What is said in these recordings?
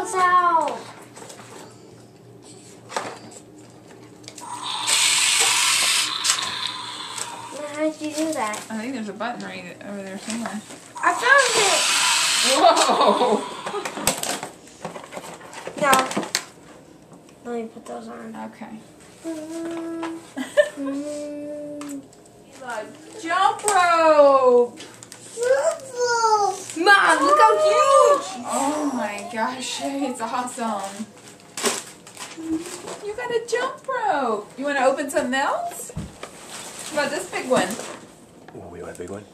us out. How did you do that? I think there's a button right over there somewhere. I found Whoa! it. No. Let me put those on. Okay. Mm. Jump rope! Mom, look how huge! Oh my gosh, it's awesome. You got a jump rope. You want to open something else? What about this big one? Oh, we want a big one?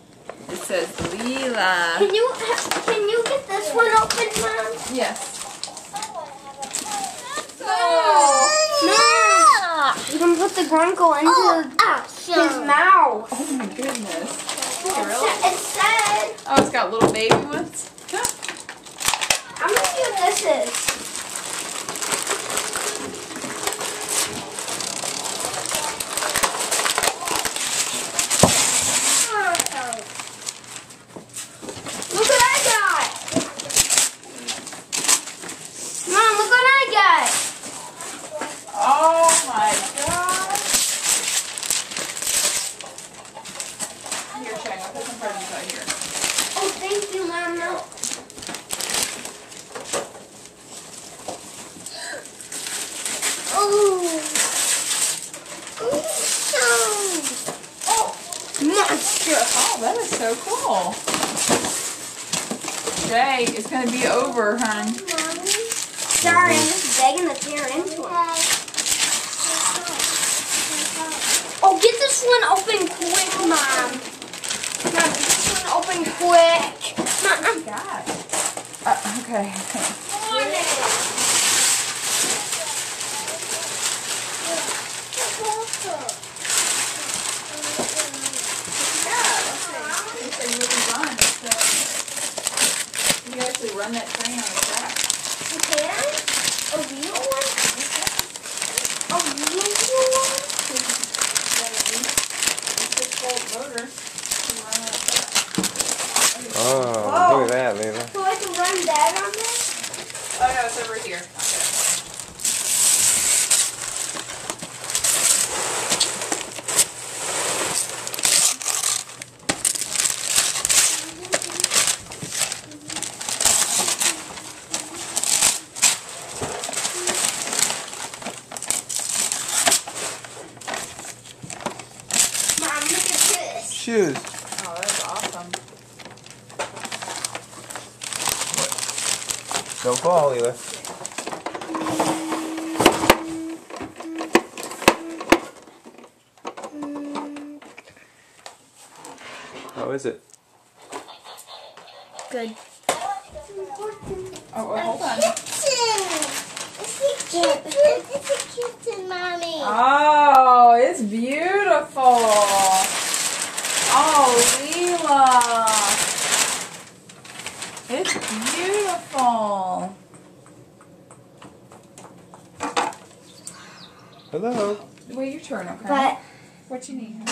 It says Leela. Can you get this one open, Mom? Yes. Mom! You can put the grunkle into his mouth. Oh my goodness. It said. Oh, it's got little baby ones? I'm gonna see what this is. Look what I got! Mom, look what I got! Oh my gosh. Here, Shane, I'll put some presents out here. Oh, thank you, Mama. Monster! Oh, that is so cool. Jay, it's going to be over, hon. Sorry, I'm just begging to tear into it. Oh, get this one open quick, Mom. Mom, get this one open quick. Mom. God. Okay. You actually run that train on the track. You can? A real one? A real one? Motor. Oh, look at that, Leila. So I can run that on this? Oh no, it's over here. Mom, look at this. Shoes. Oh, that's awesome. Don't fall, Leila. How is it? Good. Oh, wait, hold on. It's a kitten, Mommy. Oh, it's beautiful. Oh, Leela. It's beautiful. Hello. Wait, your turn, okay? But What you need?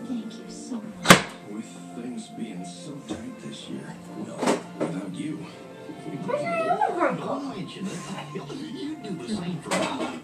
thank you so much. With things being so tight this year, well, without you, we Where's your other grunkle? don't mention it. You do the same for me.